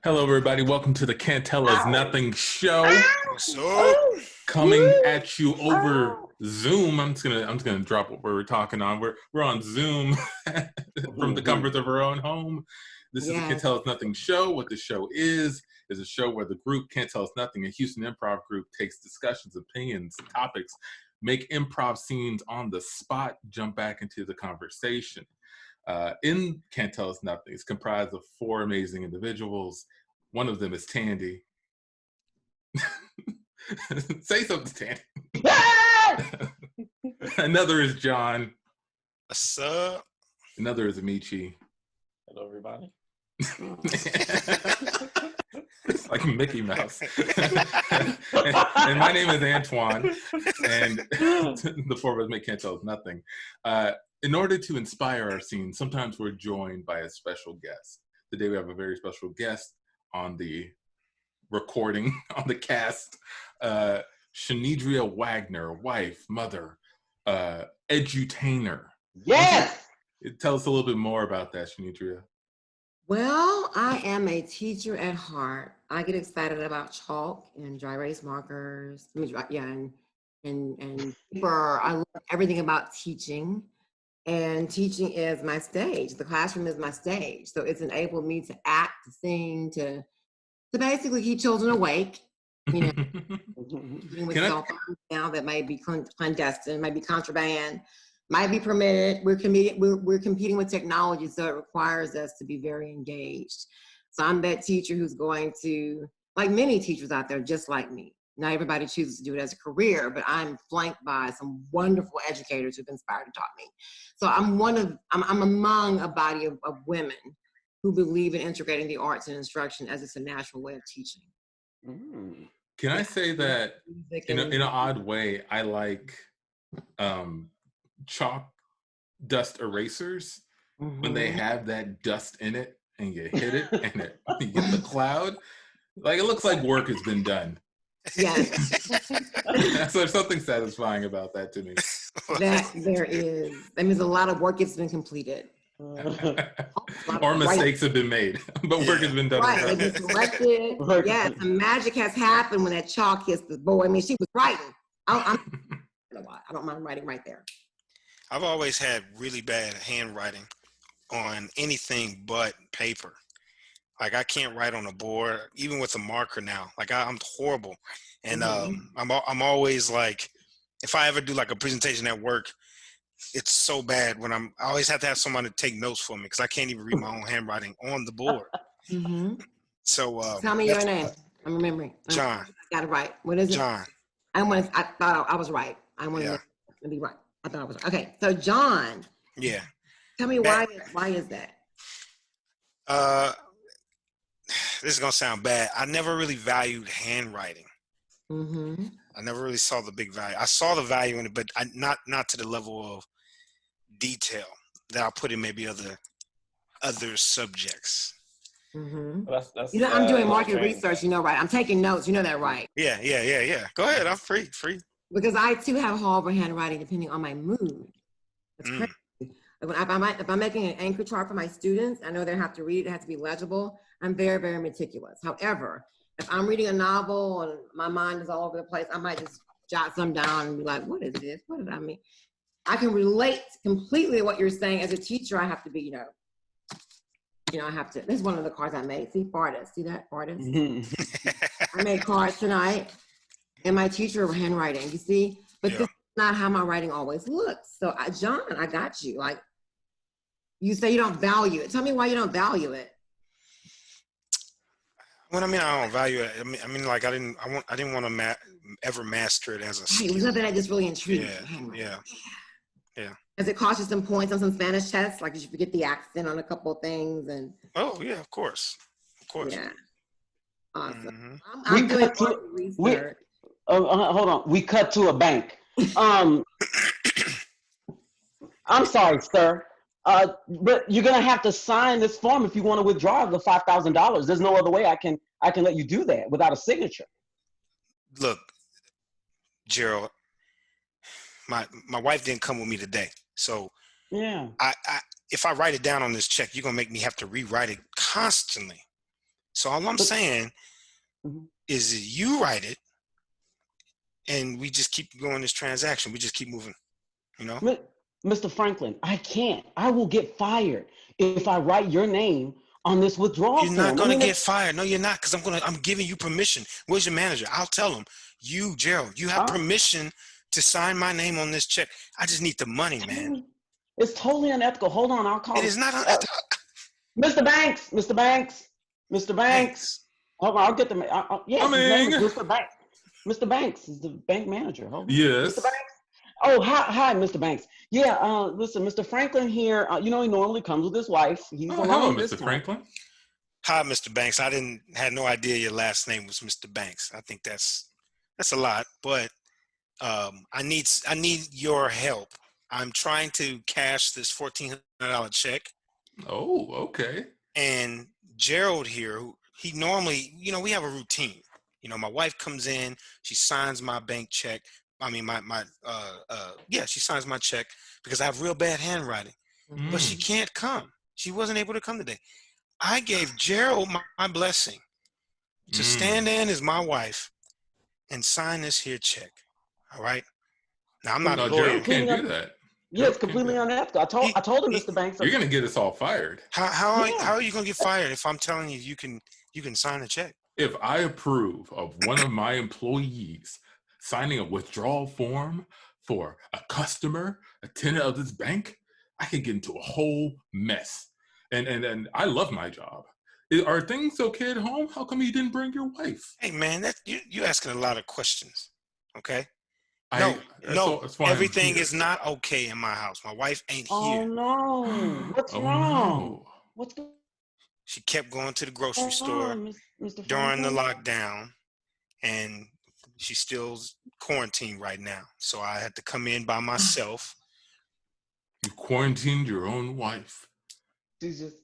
Hello, everybody. Welcome to the Can't Tell Us Nothing show. So, Coming at you over Zoom. I'm just gonna drop what we're talking on. We're on Zoom from the comfort of our own home. This is the Can't Tell Us Nothing show. What the show is a show where the group Can't Tell Us Nothing, a Houston improv group, takes discussions, opinions, topics, make improv scenes on the spot, jump back into the conversation. In Can't Tell Us Nothing, it's comprised of four amazing individuals. One of them is Tandy. Say something, Tandy. Another is John. what's up? Another is Amici. Hello, everybody. It's like Mickey Mouse. and my name is Antoine. And the four of us make Can't Tell Us Nothing. In order to inspire our scene, sometimes we're joined by a special guest. Today we have a very special guest on the recording, on the cast. Shanedria Wagner, wife, mother, edu-tainer. Yes! Tell us a little bit more about that, Shanedria. Well, I am a teacher at heart. I get excited about chalk and dry erase markers. And paper. I love everything about teaching. And teaching is my stage. The classroom is my stage. So it's enabled me to act, to sing, to basically keep children awake. You know, dealing with cell phones now that may be clandestine, might be contraband, might be permitted. We're competing with technology, so it requires us to be very engaged. So I'm that teacher who's going to, like many teachers out there, just like me. Not everybody chooses to do it as a career, but I'm flanked by some wonderful educators who've inspired and taught me. So I'm among a body of women who believe in integrating the arts and instruction as it's a natural way of teaching. Can I say that in an odd way, I like chalk dust erasers when they have that dust in it and you hit it and you get the cloud. Like, it looks like work has been done. Yes. So there's something satisfying about that to me. That there is. That means a lot of work has been completed. Or mistakes have been made, but work has been done. Right, they've been corrected. Yes, some magic has happened when that chalk hits the board. I mean, she was writing. I don't mind writing right there. I've always had really bad handwriting on anything but paper. Like, I can't write on a board, even with a marker now. Like, I'm horrible. And I'm always like, if I ever do like a presentation at work, it's so bad when I always have to have someone to take notes for me because I can't even read my own handwriting on the board. So tell me your name. I'm remembering. John. I got it right. What is it? John. I thought I was right. I want to be right. I thought I was right. Okay, so John. Yeah. Tell me why is that? This is gonna sound bad. I never really valued handwriting. I never really saw the big value. I saw the value in it, but not to the level of detail that I'll put in maybe other subjects. That's, I'm doing market research, right? I'm taking notes, that, right? Yeah. Go ahead, I'm free. Because I too have horrible handwriting depending on my mood. It's crazy. If I'm making an anchor chart for my students, I know they have to read, it has to be legible. I'm very, very meticulous. However, if I'm reading a novel and my mind is all over the place, I might just jot some down and be like, what is this? What did I mean? I can relate completely to what you're saying. As a teacher, I have to be, I have to, this is one of the cards I made. See, artist, see that, artist? I made cards tonight and my teacher of handwriting, you see? But this is not how my writing always looks. So John, I got you. Like, you say you don't value it. Tell me why you don't value it. What I mean, I don't value it. I mean, like, I didn't want to ever master it as a skill. It was nothing that just really intrigued me. Yeah. Does it cost you some points on some Spanish tests? Like, did you forget the accent on a couple of things? And oh yeah, of course. Yeah. Awesome. I'm doing research. Hold on. We cut to a bank. I'm sorry, sir. But you're gonna have to sign this form if you want to withdraw the $5,000. There's no other way I can let you do that without a signature. Look, Gerald, my wife didn't come with me today, so yeah. I if I write it down on this check, you're gonna make me have to rewrite it constantly. So all I'm saying is you write it, and we just keep going this transaction. We just keep moving, you know? Mr. Franklin, I can't. I will get fired if I write your name on this withdrawal form. You're not going to get fired. No, you're not, because I'm giving you permission. Where's your manager? I'll tell him. You, Gerald, you have permission to sign my name on this check. I just need the money, man. It's totally unethical. Hold on, I'll call. It is not unethical. Mr. Banks, Mr. Banks, Mr. Banks. Hold on, I'll get the. Yes, his name is Mr. Banks. Mr. Banks is the bank manager. Hold on. Yes. Mr. Banks. Oh, hi, Mr. Banks. Yeah, listen, Mr. Franklin here. You know, he normally comes with his wife. He's hello, Mr. Franklin. Hi, Mr. Banks. I had no idea your last name was Mr. Banks. I think that's a lot, but I need your help. I'm trying to cash this $1,400 check. Oh, okay. And Gerald here, he normally, you know, we have a routine. You know, my wife comes in, she signs my bank check. I mean, she signs my check because I have real bad handwriting. But she can't come. She wasn't able to come today. I gave Gerald my blessing to stand in as my wife and sign this here check. All right. Now I'm not a lawyer. Gerald can't do that. Yeah, it's completely unethical. I told him, Mr. Banks. You're gonna get us all fired. How are you gonna get fired if I'm telling you you can sign the check? If I approve of one of my employees signing a withdrawal form for a customer, a tenant of this bank, I can get into a whole mess. And I love my job. Are things okay at home? How come you didn't bring your wife? Hey man, you're asking a lot of questions. Okay. No, everything is not okay in my house. My wife ain't here. Oh no! What's wrong? No. What's going? She kept going to the grocery store during the lockdown, and she's still quarantined right now. So I had to come in by myself. You quarantined your own wife. She's just,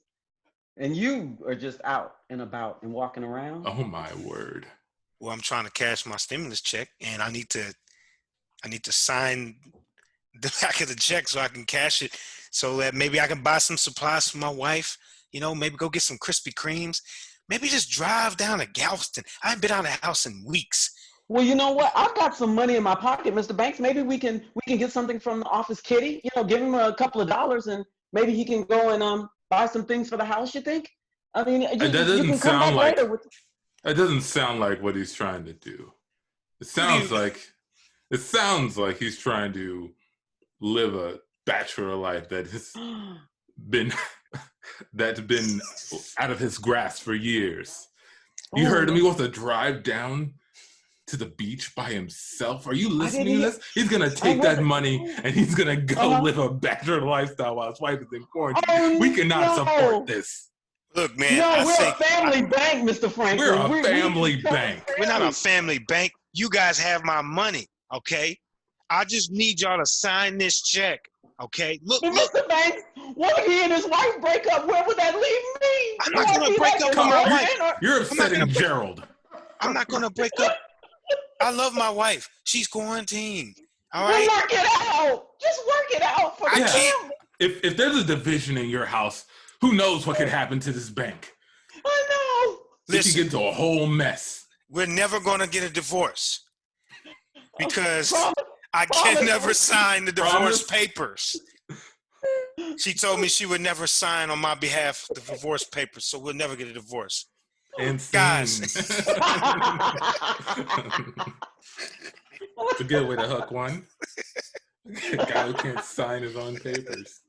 and you are just out and about and walking around. Oh my word! Well, I'm trying to cash my stimulus check, and I need to sign the back of the check so I can cash it, so that maybe I can buy some supplies for my wife. You know, maybe go get some Krispy Kremes. Maybe just drive down to Galveston. I haven't been out of the house in weeks. Well, you know what? I've got some money in my pocket, Mr. Banks. Maybe we can get something from the office kitty. You know, give him a couple of dollars, and maybe he can go and buy some things for the house. You think? I mean, you can come back later with. That doesn't sound like what he's trying to do. It sounds like he's trying to live a bachelor life that has been out of his grasp for years. You heard him. He wants to drive down to the beach by himself. Are you listening to this? He's gonna take that money and he's gonna go live a bachelor lifestyle while his wife is in quarantine. We cannot support this. Look, man. We're a family bank, Mr. Franklin. We're a family bank. We're not a family bank. You guys have my money, okay? I just need y'all to sign this check, okay? Look. Mr. Banks, what if he and his wife break up? Where would that leave me? I'm not going to break up with my wife. You're upsetting Gerald. I'm not going to break up. I love my wife. She's quarantined, all right? Well, work it out. Just work it out for the family. If there's a division in your house, who knows what could happen to this bank? I know. Listen, you get into a whole mess. We're never going to get a divorce because I can never sign the divorce papers. She told me she would never sign on my behalf the divorce papers, so we'll never get a divorce. And guys, it's a good way to hook one. A guy who can't sign his own papers.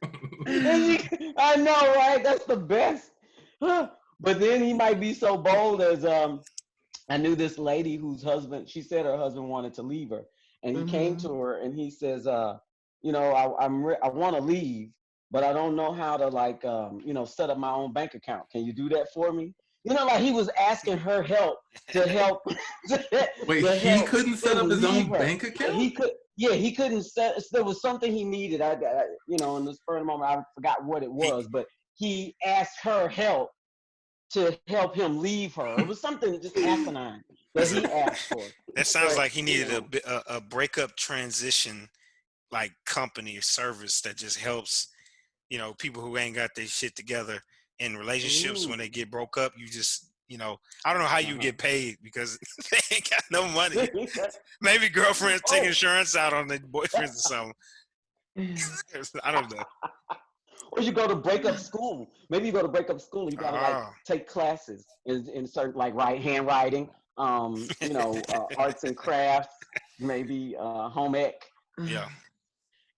I know, right? That's the best. But then he might be so bold as I knew this lady whose husband, she said her husband wanted to leave her, and he came to her and he says, I want to leave, but I don't know how to set up my own bank account. Can you do that for me? You know, like he was asking her help to help. Wait, he couldn't set up his own bank account? He could. Yeah, he couldn't set. There was something he needed. I in the spur of the moment, I forgot what it was, but he asked her help to help him leave her. It was something just asinine that he asked for. That sounds like he needed a breakup transition, like company or service that just helps, people who ain't got their shit together in relationships. When they get broke up, you just you know, I don't know how you get paid because they ain't got no money. Maybe girlfriends take insurance out on their boyfriends or something. I don't know. Or you go to breakup school. Maybe you go to breakup school. You gotta like take classes in certain like handwriting, you know, arts and crafts, maybe home ec. Yeah.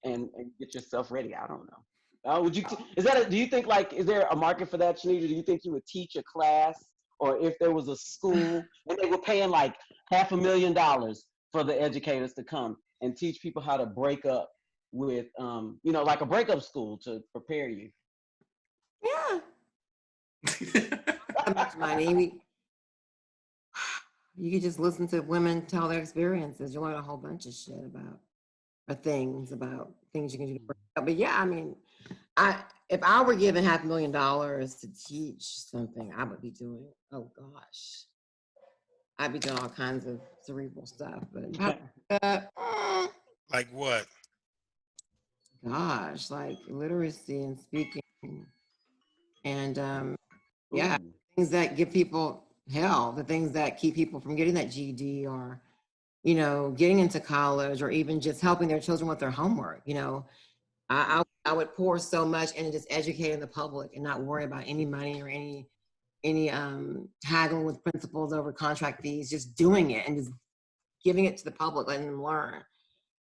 And get yourself ready. I don't know. Would you? Do you think like is there a market for that, Shanedria? Do you think you would teach a class, or if there was a school and they were paying like $500,000 for the educators to come and teach people how to break up with, you know, like a breakup school to prepare you? Yeah. That much money. You could just listen to women tell their experiences. You learn a whole bunch of shit about things you can do to break up. But yeah, I mean, if I were given $500,000 to teach something, I would be doing, oh gosh, I'd be doing all kinds of cerebral stuff. But like what? Gosh, like literacy and speaking, and yeah, things that give people hell, the things that keep people from getting that GED or, you know, getting into college or even just helping their children with their homework. You know, I would pour so much into just educating the public and not worry about any money or any haggling with principals over contract fees, just doing it and just giving it to the public, letting them learn.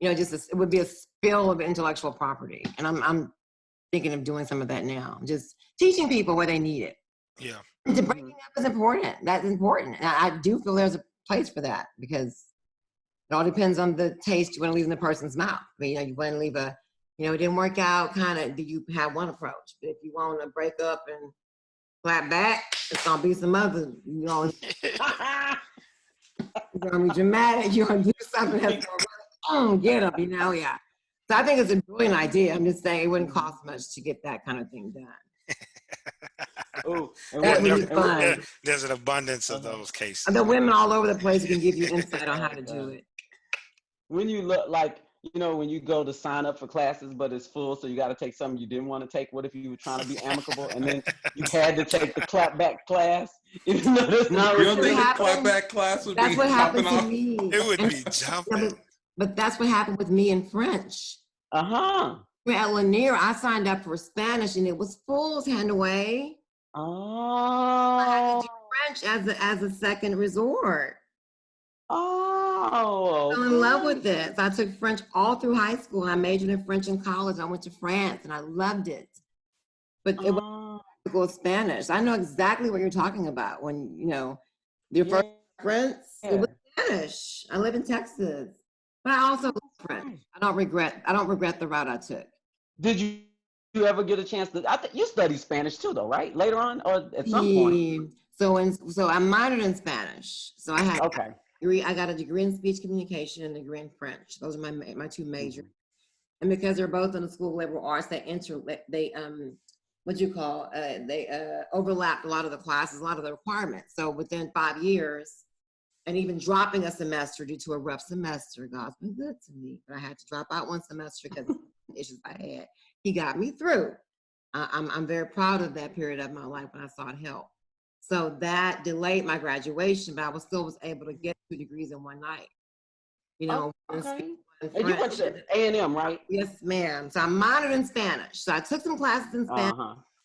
You know, just it would be a spill of intellectual property. And I'm thinking of doing some of that now, just teaching people where they need it. Yeah. And to breaking up is important. That's important. And I do feel there's a place for that because it all depends on the taste you want to leave in the person's mouth. I mean, you know, you want to leave a, you know, it didn't work out, kind of, do you have one approach? But if you want to break up and clap back, it's going to be some other, you know, you're going to be dramatic, you're going to do something that's going to get them, you know, yeah. So I think it's a brilliant idea. I'm just saying it wouldn't cost much to get that kind of thing done. Oh, that would be fun. There's an abundance of those cases. The women all over the place can give you insight on how to do it. When you look like, you know, when you go to sign up for classes, but it's full, so you got to take something you didn't want to take. What if you were trying to be amicable and then you had to take the clapback class? Even though that's not you don't think the clapback class would that's be what happened off? to me. It would be jumping. Yeah, but that's what happened with me in French. Uh-huh. At Lanier, I signed up for Spanish and it was full hand away. Oh. I had to do French as a second resort. Oh. I fell in love with it. So I took French all through high school. I majored in French in college. I went to France and I loved it. But it was Spanish. I know exactly what you're talking about when, you know, your first reference, it was Spanish. I live in Texas. But I also love French. I don't regret the route I took. Did you ever get a chance to? I think you studied Spanish too, though, right? Later on, or at some point. So I minored in Spanish. So I had I got a degree in speech communication and a degree in French. Those are my two majors. And because they're both in the School of Liberal Arts, they overlapped a lot of the classes, a lot of the requirements. So within 5 years, and even dropping a semester due to a rough semester, God's been good to me. But I had to drop out one semester because of the issues I had. He got me through. I'm very proud of that period of my life when I sought help. So that delayed my graduation, but I was able to get 2 degrees in one night. You know, and you went to A&M, right? Yes, ma'am. So I minored in Spanish. So I took some classes in Spanish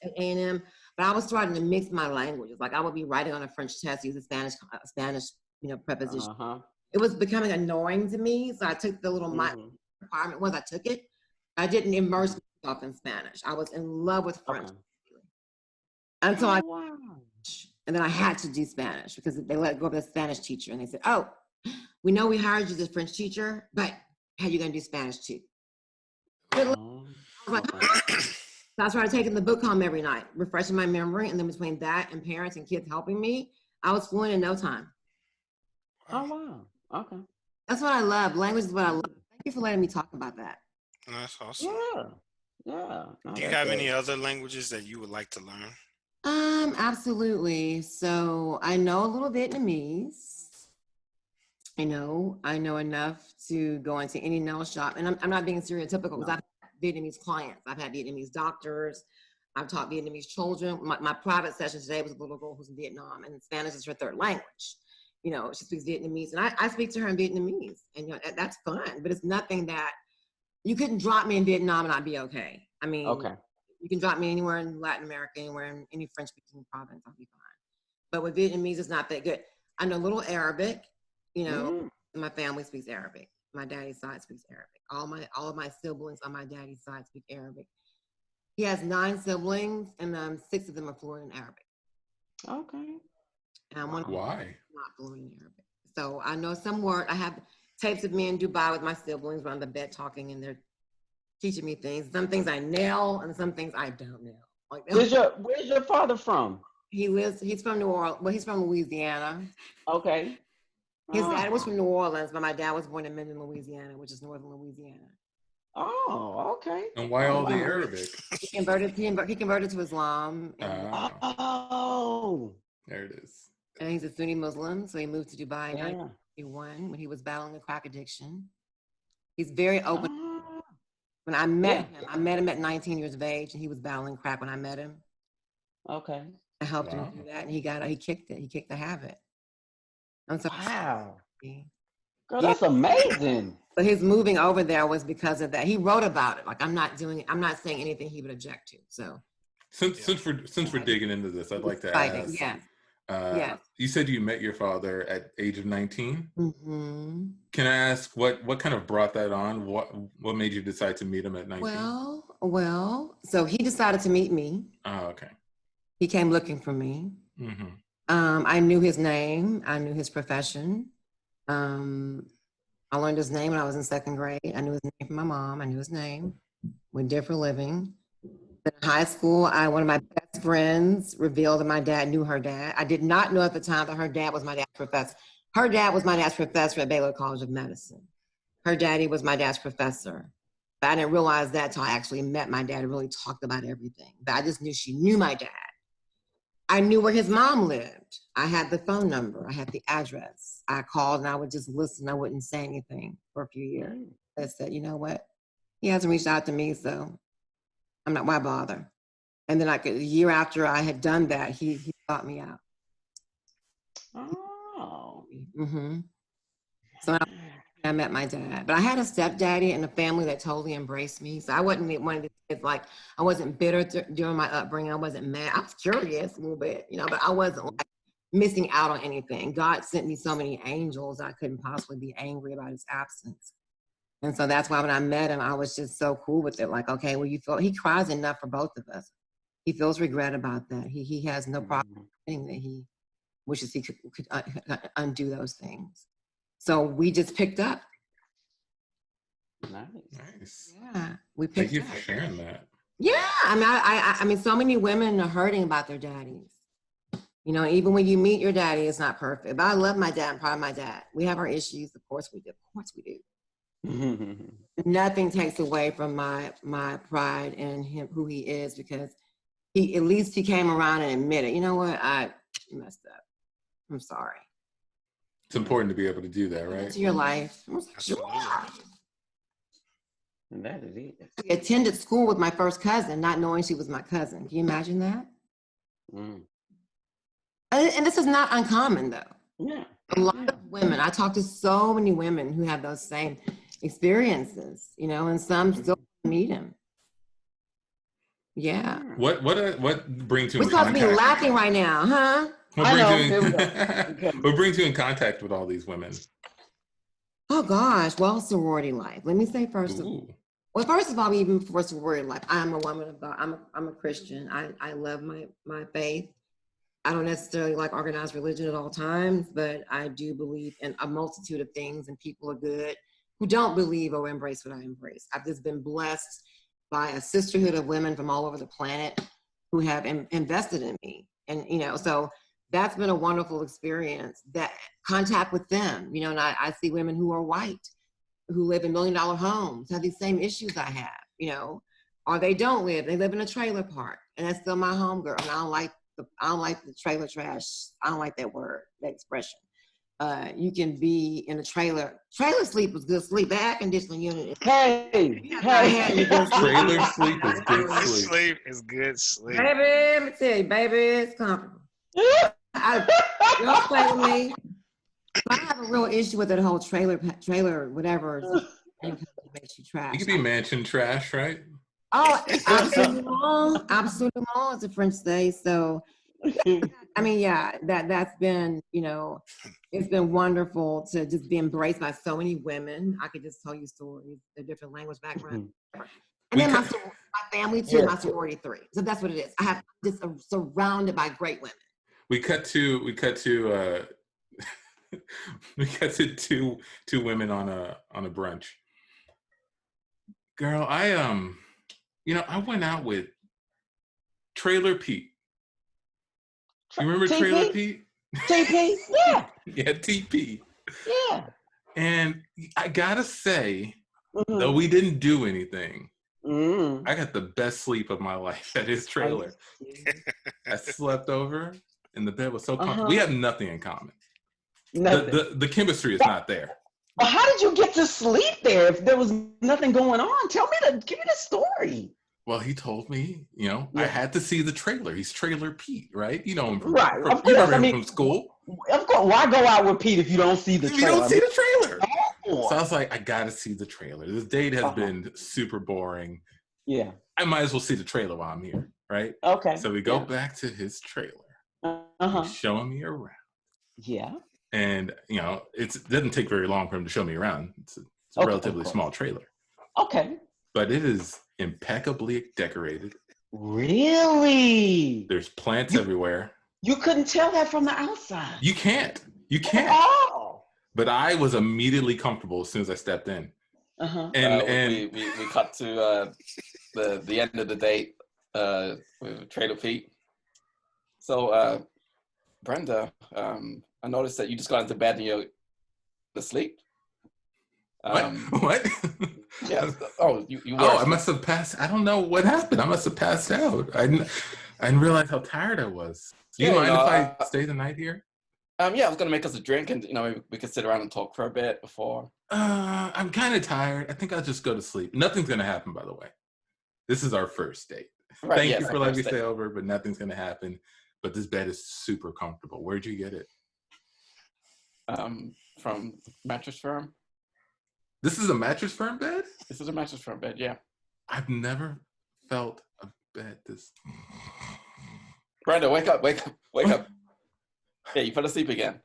at A&M, but I was starting to mix my languages. Like I would be writing on a French test using Spanish, you know, preposition. It was becoming annoying to me. So I took the little requirement. Once I took it, I didn't immerse myself in Spanish. I was in love with French. And so and then I had to do Spanish because they let go of the Spanish teacher and they said, oh, we know we hired you as a French teacher, but how you gonna do Spanish too? So I started taking the book home every night, refreshing my memory, and then between that and parents and kids helping me, I was fluent in no time. Oh wow. Okay. That's what I love. Language is what I love. Thank you for letting me talk about that. That's awesome. Yeah. No, do you have any other languages that you would like to learn? Absolutely. So I know a little Vietnamese. I know enough to go into any nail shop, and I'm not being stereotypical because I've had Vietnamese clients. I've had Vietnamese doctors. I've taught Vietnamese children. My private session today was a little girl who's in Vietnam, and Spanish is her third language. You know, she speaks Vietnamese, and I speak to her in Vietnamese, and you know, that's fun. But it's nothing that you couldn't drop me in Vietnam and I'd be okay. I mean, you can drop me anywhere in Latin America, anywhere in any French-speaking province, I'll be fine. But with Vietnamese, it's not that good. I know a little Arabic. You know, my family speaks Arabic. My daddy's side speaks Arabic. All of my siblings on my daddy's side speak Arabic. He has 9 siblings, and 6 of them are fluent in Arabic. Okay. And one Why? Not fluent in Arabic. So I know some word. I have tapes of me in Dubai with my siblings. We're on the bed talking, and they're teaching me things. Some things I nail, and some things I don't nail. Like, where's your father from? He's from New Orleans. Well, he's from Louisiana. Okay. His dad was from New Orleans, but my dad was born in Minden, Louisiana, which is northern Louisiana. Oh, okay. And why all the Arabic? He converted to Islam. Oh. There it is. And he's a Sunni Muslim, so he moved to Dubai in 1981 when he was battling a crack addiction. He's very open. When I met him at 19 years of age, and he was battling crack when I met him. Okay. I helped him do that, and he kicked it. He kicked the habit. I'm so wow. Happy. Girl, that's amazing. But his moving over there was because of that. He wrote about it. Like, I'm not saying anything he would object to. So since we're digging into this, I'd like to ask. Yes. You said you met your father at age of 19. Mm-hmm. Can I ask what kind of brought that on? What made you decide to meet him at 19? Well. So he decided to meet me. Oh, okay. He came looking for me. Mm-hmm. I knew his name. I knew his profession. I learned his name when I was in 2nd grade. I knew his name from my mom. I knew his name. We did for a living. In high school, one of my best friends revealed that my dad knew her dad. I did not know at the time that her dad was my dad's professor. Her dad was my dad's professor at Baylor College of Medicine. Her daddy was my dad's professor. But I didn't realize that until I actually met my dad and really talked about everything. But I just knew she knew my dad. I knew where his mom lived. I had the phone number. I had the address. I called and I would just listen. I wouldn't say anything for a few years. I said, you know what? He hasn't reached out to me, so I'm not, why bother? And then a year after I had done that, he sought me out. Oh. Mm-hmm. So I met my dad. But I had a stepdaddy and a family that totally embraced me. So I wasn't one of the kids, like, I wasn't bitter during my upbringing. I wasn't mad. I was curious a little bit, you know, but I wasn't like missing out on anything. God sent me so many angels, I couldn't possibly be angry about his absence. And so that's why when I met him, I was just so cool with it. Like, okay, well, he cries enough for both of us. He feels regret about that. He has no problem saying that he wishes he could undo those things. So we just picked up. Nice. Yeah, we picked up. Thank you for sharing that. Yeah, I mean, so many women are hurting about their daddies. You know, even when you meet your daddy, it's not perfect. But I love my dad. I'm proud of my dad. We have our issues, of course we do. Of course we do. Nothing takes away from my pride in him, who he is, because at least he came around and admitted, you know what, I messed up. I'm sorry. It's important to be able to do that, right? To your life. Sure. And that is it. I attended school with my first cousin, not knowing she was my cousin. Can you imagine that? And this is not uncommon, though. Yeah. A lot of women, I talk to so many women who have those same experiences, you know, and some still meet him. Yeah. What brings you in We're supposed to be contact? Laughing right now, huh? What brings you in contact with all these women? Oh gosh, well, sorority life. Let me say first of all, even before sorority life, I'm a woman of God. I'm a Christian. I love my faith. I don't necessarily like organized religion at all times, but I do believe in a multitude of things, and people are good who don't believe or embrace what I embrace. I've just been blessed by a sisterhood of women from all over the planet who have invested in me. And, you know, so that's been a wonderful experience, that contact with them, you know, and I see women who are white, who live in $1 million homes, have these same issues I have, you know, or they live in a trailer park, and that's still my homegirl. And I don't like the trailer trash. I don't like that word, that expression. you can be in a trailer. Trailer sleep is good sleep. The air conditioning unit is Hey. Trailer sleep is good Good sleep. sleep is good sleep. Baby, let me tell you, baby, it's comfortable. Don't play with me. I have a real issue with that whole trailer, whatever. Makes you trash. You could be mansion trash, right? Oh, absolutely wrong. Absolutely wrong. It's a French say. So, I mean, yeah, that's been, it's been wonderful to just be embraced by so many women. I could just tell you stories, the different language background. And then my family too, my sorority 3. So that's what it is. I have just surrounded by great women. We cut to two women on a brunch. Girl, I went out with Trailer Pete. You remember TP? Trailer Pete? TP? Yeah. Yeah, TP. Yeah. And I gotta say, though we didn't do anything, I got the best sleep of my life at his trailer. I slept over, and the bed was so comfortable. We have nothing in common. Nothing. The chemistry is not there. Well, how did you get to sleep there if there was nothing going on? Give me the story. Well, he told me, I had to see the trailer. He's Trailer Pete, right? You know him from, right. Of course. From school. Of course. Why go out with Pete if you don't see the trailer? You don't see the trailer. So I was like, I got to see the trailer. This date has been super boring. Yeah. I might as well see the trailer while I'm here, right? Okay. So we go back to his trailer. He's showing me around. Yeah. And, it doesn't take very long for him to show me around. It's a relatively small trailer. Okay. But it is impeccably decorated. Really? There's plants everywhere. You couldn't tell that from the outside. You can't. Oh. But I was immediately comfortable as soon as I stepped in. And we cut to the end of the date with Trailer Pete. So Brenda, I noticed that you just got into bed and you're asleep. What? Yeah. Oh, you were. Oh, I must have passed. I don't know what happened. I must have passed out. I didn't realize how tired I was. Do you mind if I stay the night here? Yeah, I was gonna make us a drink, and we could sit around and talk for a bit before. I'm kind of tired. I think I'll just go to sleep. Nothing's gonna happen, by the way. This is our first date. Right, Thank you for letting me stay over, but nothing's gonna happen. But this bed is super comfortable. Where'd you get it? From Mattress Firm. This is a Mattress Firm bed? This is a Mattress Firm bed, yeah. I've never felt a bed this. Brenda, wake up. Yeah, you fell asleep again.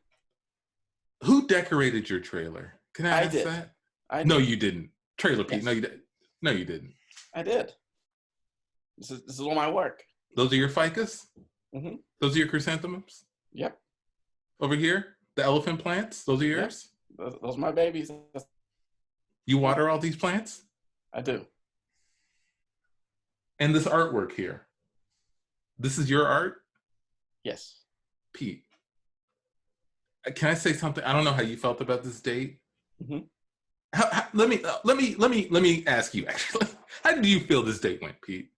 Who decorated your trailer? Can I ask that? I did. No, you didn't. Trailer Pete. Yes. No, you didn't. I did. This is all my work. Those are your ficus? Mm-hmm. Those are your chrysanthemums? Yep. Over here? The elephant plants? Those are yours? Yep. Those are my babies. You water all these plants? I do. And this artwork here. This is your art? Yes. Pete, can I say something? I don't know how you felt about this date. Mm-hmm. Let me ask you, actually. How did you feel this date went, Pete?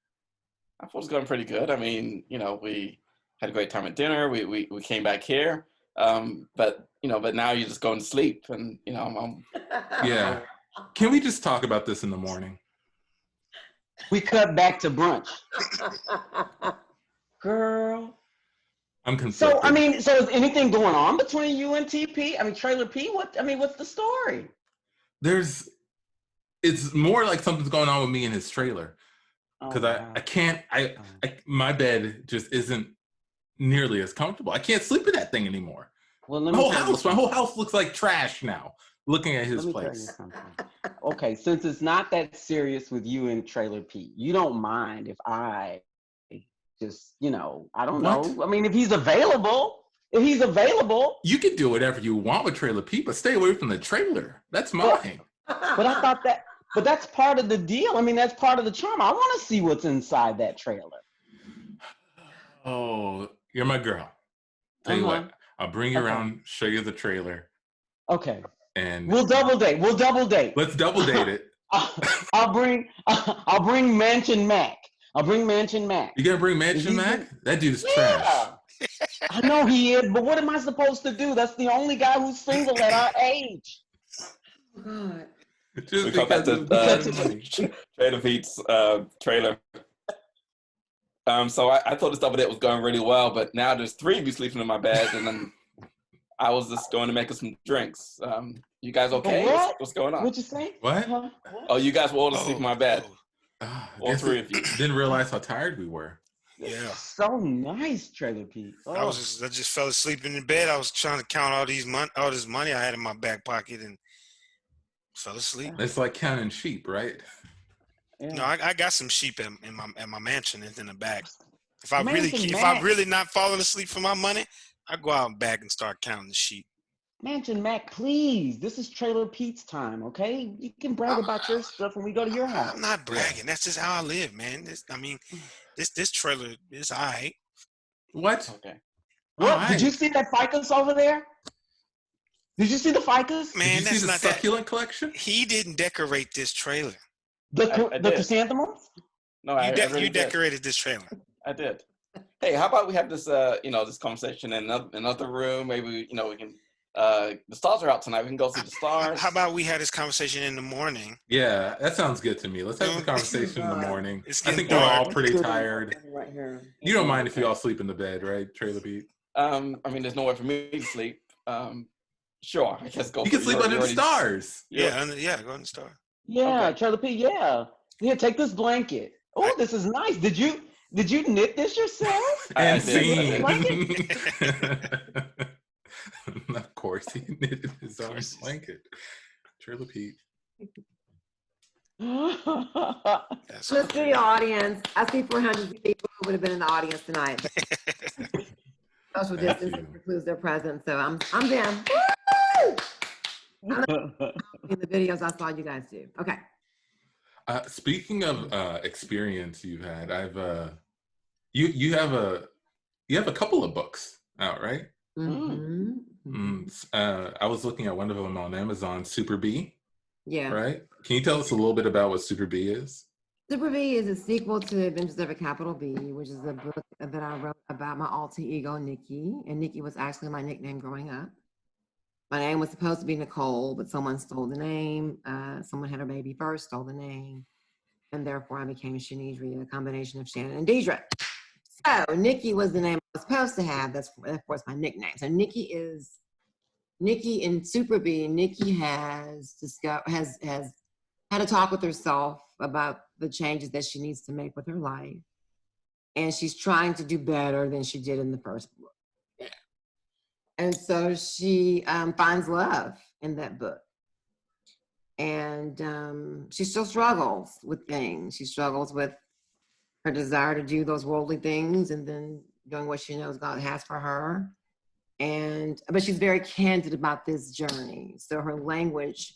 I thought it was going pretty good. I mean, we had a great time at dinner. We came back here. But now you're just going to sleep, and Yeah. Can we just talk about this in the morning? We cut back to brunch. Girl. I'm conflicted. So is anything going on between you and TP? Trailer P? What's the story? It's more like something's going on with me in his trailer. Because I can't, my bed just isn't nearly as comfortable. I can't sleep in that thing anymore. Well, my whole house looks like trash now, looking at his place. Okay, since it's not that serious with you and Trailer Pete, you don't mind if I just, I don't know. If he's available, you can do whatever you want with Trailer Pete, but stay away from the trailer. That's mine. But I thought but that's part of the deal. That's part of the charm. I want to see what's inside that trailer. Oh, you're my girl. Tell you what, I'll bring you around, show you the trailer. Okay. And we'll double date. Let's double date it. I'll bring Mansion Mac. You gonna bring Mansion Mac? That dude is trash. I know he is, but what am I supposed to do? That's the only guy who's single at our age. Oh, God. Just We come back to Trailer Pete's trailer. So I thought the stuff with it was going really well, but now there's 3 of you sleeping in my bed, and then I was just going to make us some drinks. You guys okay? What's going on? What'd you say? What? What? Oh, you guys were all asleep in my bed. All 3 of you. Didn't realize how tired we were. Yeah. So nice, Trailer Pete. Oh. I just fell asleep in the bed. I was trying to count all this money I had in my back pocket and fell asleep. It's like counting sheep, right? Yeah. No, I got some sheep in my mansion. It's in the back. If I really not falling asleep for my money, I go out and back and start counting the sheep. Mansion Mac, please. This is Trailer Pete's time, okay? You can brag about your stuff when we go to your house. I'm not bragging. That's just how I live, man. This trailer is all right. What? Okay. What? Right. Did you see that ficus over there? Did you see the ficus? Man, Did you see the succulent collection? He didn't decorate this trailer. The chrysanthemums? No, I really decorated this trailer. I did. Hey, how about we have this, this conversation in another room? Maybe, we can, the stars are out tonight. We can go see the stars. How about we had this conversation in the morning? Yeah, that sounds good to me. Let's have the conversation in the morning. I think dark. we're all pretty tired. Right here. You don't mind if you all sleep in the bed, right, Trailer Pete? There's nowhere for me to sleep. Sure, I guess go. You can sleep under the stars. Yeah, go on the star. Yeah, Okay. Trailer Pete, yeah. Here, take this blanket. Oh, this is nice. Did you knit this yourself? And I did. scene. Of course, he knitted his own blanket. Trailer Pete. Let's see the audience. I see 400 people who would have been in the audience tonight. Social distance precludes their presence, so I'm them. Woo! In the videos I saw you guys do. Okay. Speaking of experience you've had, you have a couple of books out, right? Mm-hmm. I was looking at one of them on Amazon, Super B. Yeah. Right? Can you tell us a little bit about what Super B is? Super B is a sequel to Adventures of a Capital B, which is a book that I wrote about my alter ego, Nikki. And Nikki was actually my nickname growing up. My name was supposed to be Nicole, but someone stole the name. Someone had her baby first, stole the name. And therefore I became Shanedria, a combination of Shannon and Deidre. So Nikki was the name I was supposed to have. That's of course my nickname. So Nikki in Super B. Nikki has had a talk with herself about the changes that she needs to make with her life. And she's trying to do better than she did in the first book. Yeah. And so she finds love in that book. And she still struggles with things. She struggles with her desire to do those worldly things and then doing what she knows God has for her. But she's very candid about this journey. So her language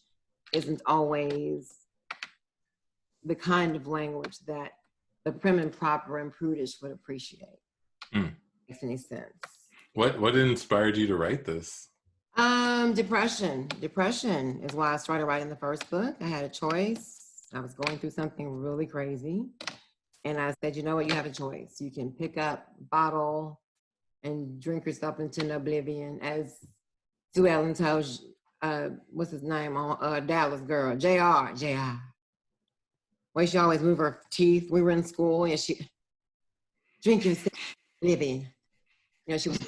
isn't always the kind of language that the prim and proper and prudish would appreciate. Makes any sense. What inspired you to write this? Depression. Depression is why I started writing the first book. I had a choice. I was going through something really crazy. And I said, you know what, you have a choice. You can pick up a bottle and drink yourself into oblivion, as Sue Ellen told, what's his name, on Dallas Girl, JR. Way she always move her teeth. We were in school and she, drink yourself oblivion. You know, she was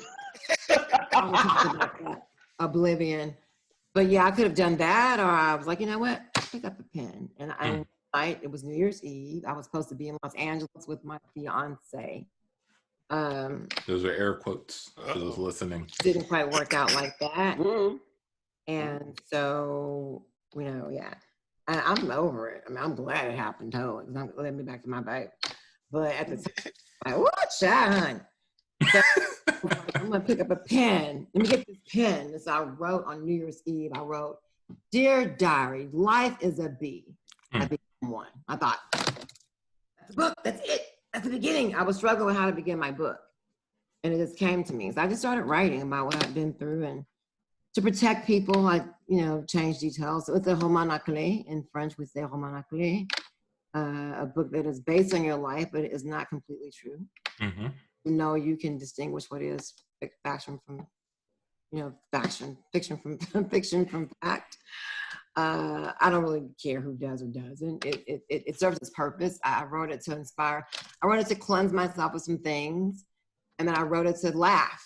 always talking about that, oblivion. But yeah, I could have done that, or I was like, you know what, pick up a pen. And it was New Year's Eve. I was supposed to be in Los Angeles with my fiance. Those are air quotes for those listening. Didn't quite work out like that. And so, yeah. I'm over it. I mean, I'm glad it happened totally. It's not led me back to my baby. But at the time, like, what, honey? So I'm gonna pick up a pen. Let me get this pen. And so I wrote on New Year's Eve, I wrote, "Dear Diary, life is a bee. I became one." I thought, that's a book, that's it. That's the beginning. I was struggling with how to begin my book. And it just came to me. So I just started writing about what I've been through, and to protect people, I, change details. So it's a roman à clé. In French, we say roman à clé. A book that is based on your life, but it is not completely true. You can distinguish what is fiction from, fiction from fact. I don't really care who does or doesn't. It serves its purpose. I wrote it to inspire. I wrote it to cleanse myself of some things. And then I wrote it to laugh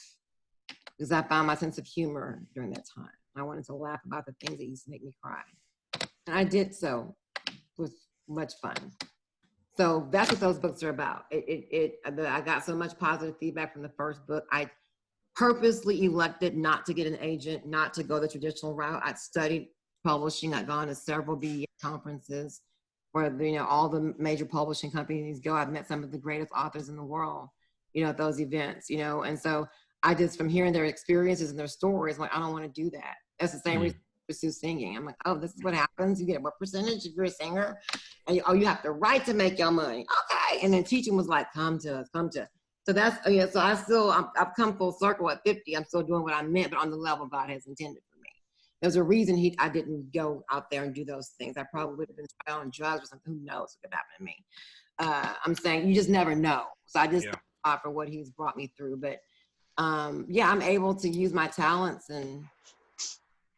because I found my sense of humor during that time. I wanted to laugh about the things that used to make me cry. And I did so with much fun. So that's what those books are about. I got so much positive feedback from the first book. I purposely elected not to get an agent, not to go the traditional route. I studied publishing. I'd gone to several BEA conferences where, all the major publishing companies go. I've met some of the greatest authors in the world, at those events, and so I just, from hearing their experiences and their stories, like, I don't want to do that. That's the same reason I pursue singing. I'm like, oh, this is what happens. You get what percentage if you're a singer? And you have to write to make your money. Okay. And then teaching was like, come to us. So that's, so I've come full circle at 50. I'm still doing what I meant, but on the level God has intended for me. There's a reason I didn't go out there and do those things. I probably would have been tried on drugs or something. Who knows what could happen to me? I'm saying you just never know. So I just thank God for what he's brought me through. But I'm able to use my talents and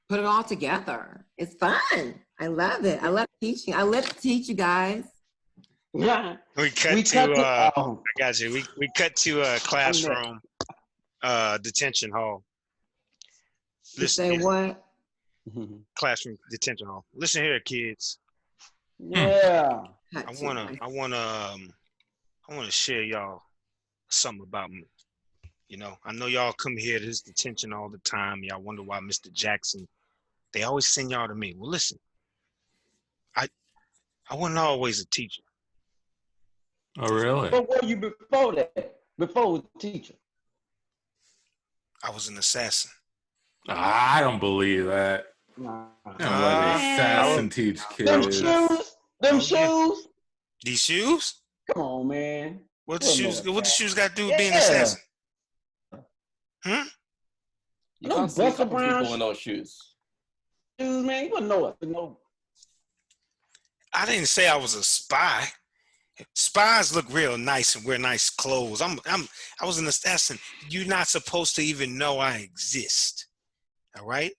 put it all together. It's fun. I love it. I love teaching. I love to teach you guys. Yeah. I got you. We cut to a classroom, detention hall. You say what? Classroom detention hall. Listen here, kids. Yeah. I wanna share y'all something about me. I know y'all come here to this detention all the time. Y'all wonder why Mr. Jackson, they always send y'all to me. Well, listen, I wasn't always a teacher. Oh, really? What were you before that? Before teacher? I was an assassin. I don't believe that. Nah. Let an assassin teach kids. Them shoes? These shoes? Come on, man. What the shoes got to do with being an assassin? You can't see a couple people in those shoes. Shoes, man. You wouldn't know it. No. I didn't say I was a spy. Spies look real nice and wear nice clothes. I was an assassin. You're not supposed to even know I exist. All right?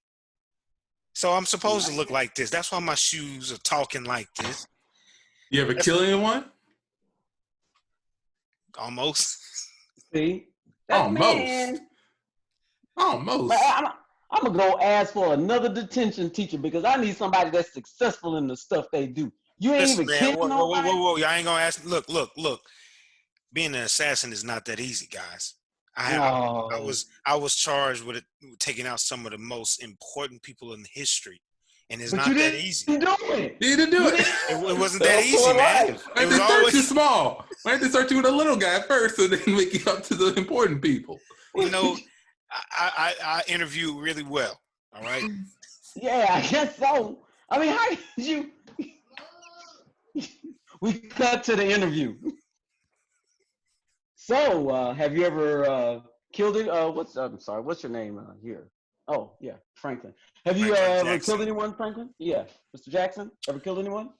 So I'm supposed to look like this. That's why my shoes are talking like this. You ever kill anyone? Almost. See? Almost. I'm going to go ask for another detention teacher because I need somebody that's successful in the stuff they do. You ain't even kidding. Whoa. Y'all ain't going to ask. Look. Being an assassin is not that easy, guys. I was charged with taking out some of the most important people in history. And it's not that easy. You didn't do it. It wasn't that easy, man. It was always too small. Why didn't they start you with a little guy first and then make you up to the important people? I interview really well. All right. Yeah, I guess so. I mean, how did you? We cut to the interview. So, have you ever killed it? What's your name here? Oh, yeah, Franklin. Have you ever killed anyone, Franklin? Yeah, Mr. Jackson. Ever killed anyone?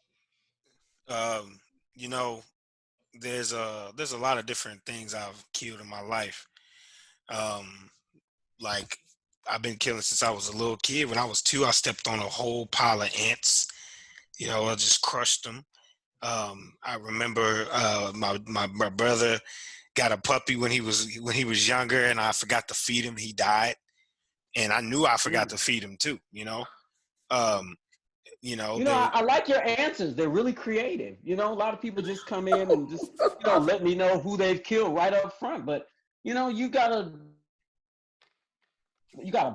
There's a lot of different things I've killed in my life. Like I've been killing since I was a little kid. When I was 2, I stepped on a whole pile of ants. I just crushed them. I remember my brother got a puppy when he was younger, and I forgot to feed him. He died, and I knew I forgot to feed him too. I like your answers. They're really creative. A lot of people just come in and just let me know who they've killed right up front. But you got a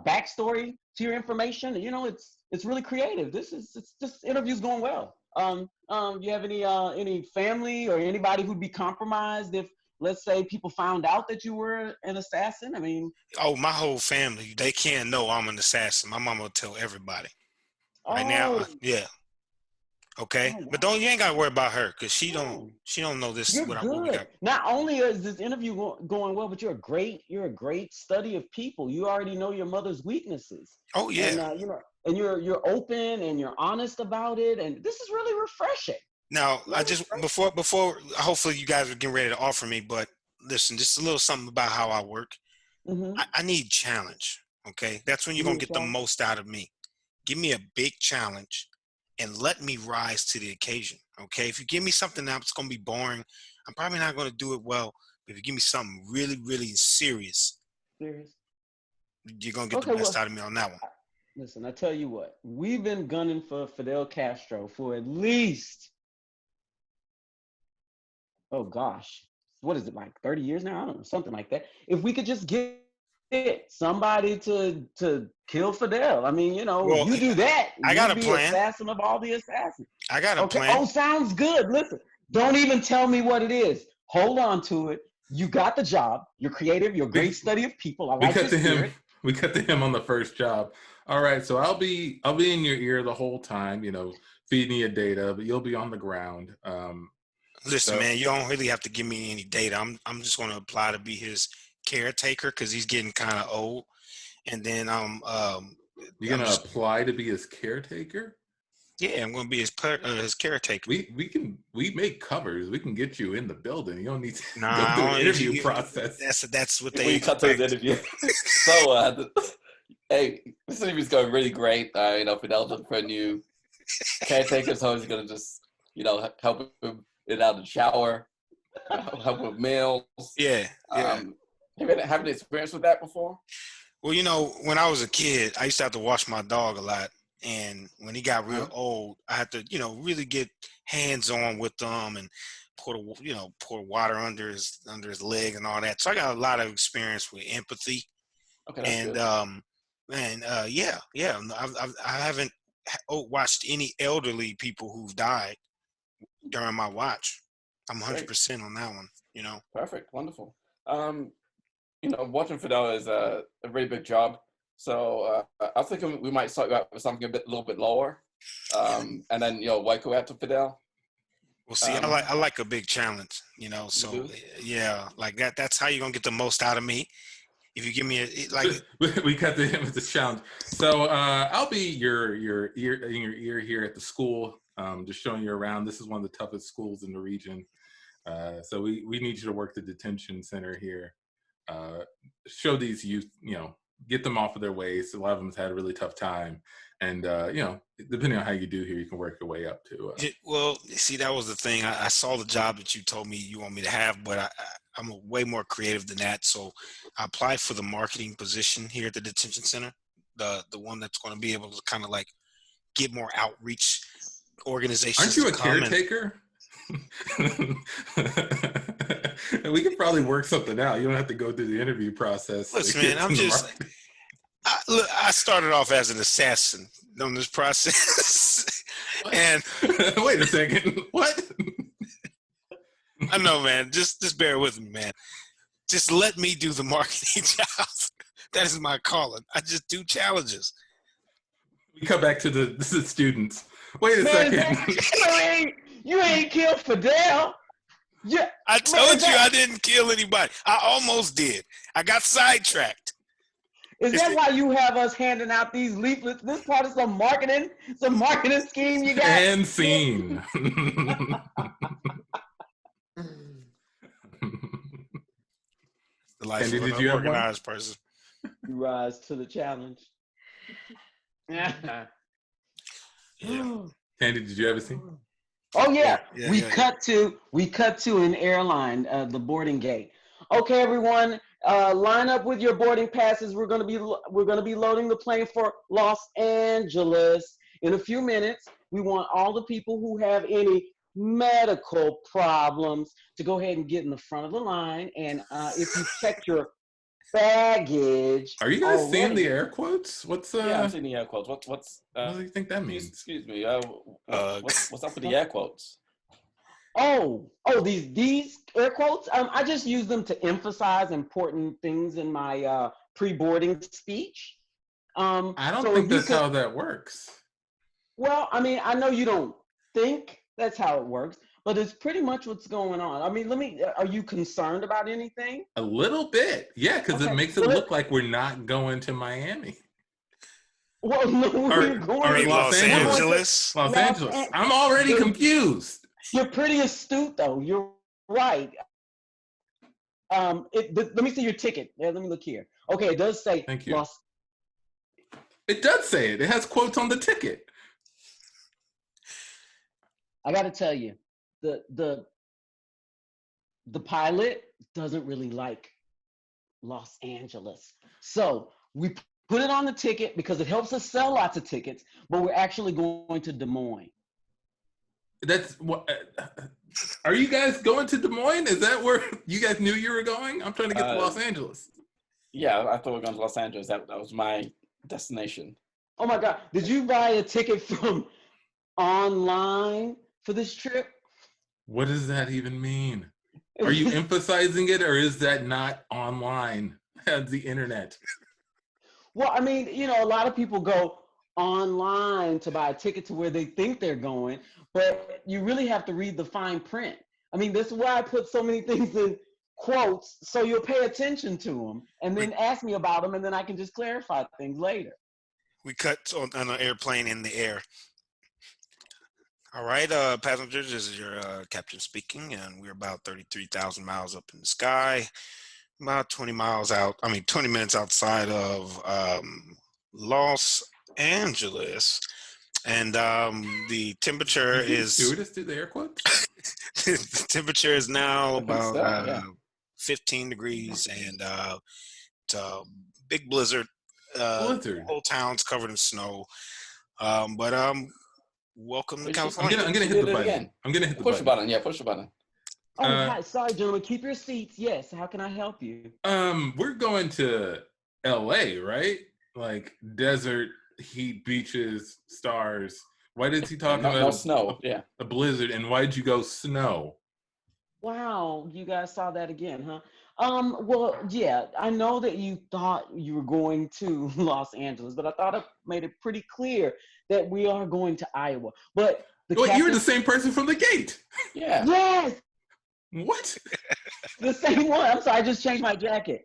backstory to your information. It's really creative. This interview's going well. You have any family or anybody who'd be compromised if, let's say, people found out that you were an assassin? I mean, my whole family, they can't know I'm an assassin. My mama will tell everybody. Right now, yeah. Okay, wow. But you ain't gotta worry about her because she don't know this. You're good. We got. Not only is this interview going well, but you're a great study of people. You already know your mother's weaknesses. Oh yeah. And you're open and you're honest about it, and this is really refreshing. Now, before hopefully you guys are getting ready to offer me, but listen, just a little something about how I work. I need challenge. Okay, that's when you're gonna get the most out of me. Give me a big challenge and let me rise to the occasion. Okay, if you give me something that's gonna be boring, I'm probably not gonna do it well. But if you give me something really, really serious, you're gonna get the best out of me on that one. Listen, I tell you what, we've been gunning for Fidel Castro for at least, oh gosh, what is it, like 30 years now? I don't know, something like that. If we could just get somebody to kill Fidel. I mean, you know, you do that, I got a plan. Assassin of all the assassins. I got a plan. Oh, sounds good. Listen, don't even tell me what it is. Hold on to it. You got the job. You're creative. You're a great study of people. I like your spirit. We cut to him on the first job. All right, so I'll be in your ear the whole time, you know, feeding you data, but you'll be on the ground. Listen, man, you don't really have to give me any data. I'm just going to apply to be his caretaker because he's getting kind of old. And then you're going to apply to be his caretaker? Yeah, I'm going to be his caretaker. We make covers. We can get you in the building. You don't need to go through the interview process. That's what they cut those interviews. So, hey, this interview's going really great. You know, Fidel's looking for a new caretaker, so he's going to just, you know, help him in and out of the shower, help with meals. Yeah. Have you had any experience with that before? Well, you know, when I was a kid, I used to have to wash my dog a lot. And when he got real old, I had to, you know, really get hands-on with him and pour water under his leg and all that. So I got a lot of experience with empathy. Okay, that's and good. I haven't watched any elderly people who've died during my watch. I'm 100% on that one. You know. Perfect, wonderful. You know, watching Fidel is a really big job. So I was thinking we might start out with something a little bit lower, and then, you know, work our way out to Fidel. Well, see, I like a big challenge, you know. So yeah, like that. That's how you're gonna get the most out of me. If you give me we cut to him with the challenge. So I'll be your ear here at the school, just showing you around. This is one of the toughest schools in the region. So we need you to work the detention center here. Show these youth, you know, get them off of their ways. A lot of them have had a really tough time. And, you know, depending on how you do here, you can work your way up to. Well, see, that was the thing. I saw the job that you told me you want me to have, but I'm way more creative than that. So I applied for the marketing position here at the detention center, the one that's going to be able to kind of like get more outreach organizations. Aren't you a caretaker? We could probably work something out. You don't have to go through the interview process. Listen, man, I started off as an assassin on this process. And wait a second, what? I know, man. Just bear with me, man. Just let me do the marketing job. That is my calling. I just do challenges. We come back to the students. Wait a second. You ain't killed Fidel. Yeah, I told you I didn't kill anybody. I almost did. I got sidetracked. Is that why you have us handing out these leaflets? This part of some marketing scheme you got? And scene. The life of an organized person. You rise to the challenge. Yeah. Candy, did you ever see? Oh yeah. We cut to an airline, the boarding gate. Okay, everyone, line up with your boarding passes. We're gonna be loading the plane for Los Angeles in a few minutes. We want all the people who have any medical problems to go ahead and get in the front of the line. And if you check your baggage, are you guys seeing the air quotes? What's yeah, I'm seeing the air quotes. What do you think that means? Excuse me. What's up with the air quotes? Oh, these air quotes. I just use them to emphasize important things in my pre-boarding speech. I don't think that's how that works. Well, I mean, I know you don't think that's how it works, but it's pretty much what's going on. I mean, are you concerned about anything? A little bit, yeah, because it makes it look like we're not going to Miami. Well, no, we're going to Los Angeles. Los Angeles. I'm already confused. You're pretty astute, though. You're right. Let me see your ticket. Let me look here. Okay, it does say Thank you. Los. It does say it. It has quotes on the ticket. I got to tell you, the pilot doesn't really like Los Angeles. So we put it on the ticket because it helps us sell lots of tickets, but we're actually going to Des Moines. That's what. Are you guys going to Des Moines? Is that where you guys knew you were going? I'm trying to get to Los Angeles. Yeah, I thought we were going to Los Angeles. That was my destination. Oh my God. Did you buy a ticket from online for this trip? What does that even mean? Are you emphasizing it, or is that not online? The internet. Well, I mean, you know, a lot of people go online to buy a ticket to where they think they're going, but you really have to read the fine print. I mean, that's why I put so many things in quotes, so you'll pay attention to them and then ask me about them, and then I can just clarify things later. We cut on an airplane in the air. All right, passengers, this is your captain speaking, and we're about 33,000 miles up in the sky, about 20 minutes outside of Los Angeles. And the temperature is... Stewardess do the air quotes? The temperature is now about so, 15 degrees, and it's a big blizzard. Blizzard. Whole town's covered in snow. Welcome to California. I'm gonna hit the button. Again. I'm gonna hit the Push button. the button. Yeah, push the button. Oh, hi. Sorry, gentlemen. Keep your seats. Yes. How can I help you? We're going to LA, right? Like desert, heat, beaches, stars. Why did he talk about no snow? Yeah. A blizzard, and why did you go snow? Wow, you guys saw that again, huh? Well, yeah, I know that you thought you were going to Los Angeles, but I thought I made it pretty clear that we are going to Iowa. But you were the same person from the gate. Yeah. Yes. What? The same one. I'm sorry, I just changed my jacket.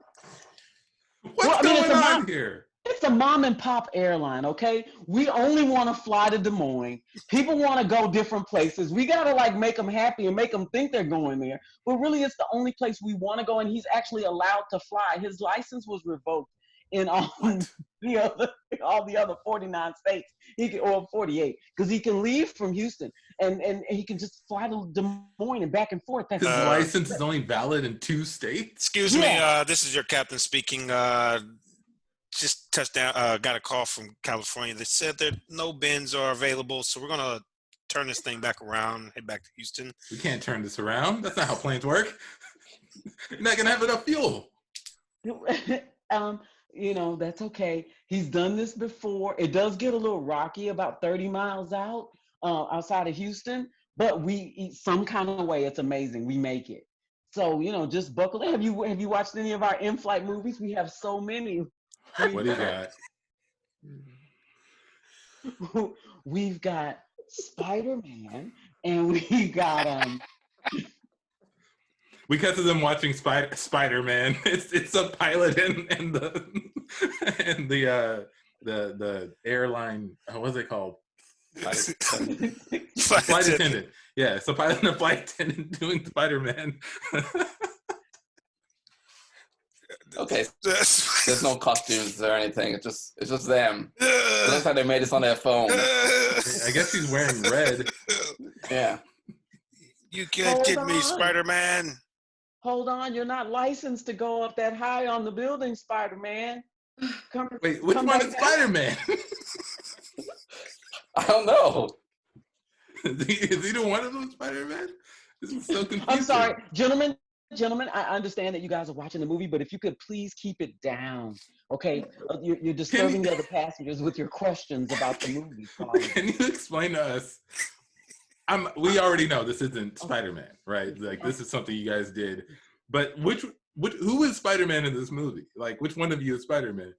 What's going on here? It's a mom and pop airline, okay? We only want to fly to Des Moines. People want to go different places. We got to like make them happy and make them think they're going there. But really, it's the only place we want to go, and he's actually allowed to fly. His license was revoked in all the other 49 states, or 48, because he can leave from Houston and he can just fly to Des Moines and back and forth. His license is only valid in 2 states? Excuse me, this is your captain speaking. Just touched down, got a call from California that said that no bins are available, so we're gonna turn this thing back around, head back to Houston. We can't turn this around. That's not how planes work. You're not gonna have enough fuel. You know, that's okay. He's done this before. It does get a little rocky about 30 miles outside of Houston, but some kind of way, it's amazing. We make it. So, you know, just buckle in. Have you watched any of our in-flight movies? We have so many. What do you got? We've got Spider-Man, and we got we cut to them watching Spider-Man. It's a pilot and the airline. What's it called? Flight attendant. Yeah, it's a pilot and a flight attendant doing Spider-Man. Okay, there's no costumes or anything. It's just them. It looks like they made this on their phone. I guess he's wearing red. Yeah. You can't get me, Spider-Man. Hold on, you're not licensed to go up that high on the building, Spider-Man. Wait, which one is Spider-Man? I don't know. Is either one of them Spider-Man? This is so confusing. I'm sorry, gentlemen, I understand that you guys are watching the movie, but if you could please keep it down, okay? You're disturbing the other passengers with your questions about the movie. Can you explain to us? We already know this isn't Spider-Man, right? Like this is something you guys did. But who is Spider-Man in this movie? Like which one of you is Spider-Man?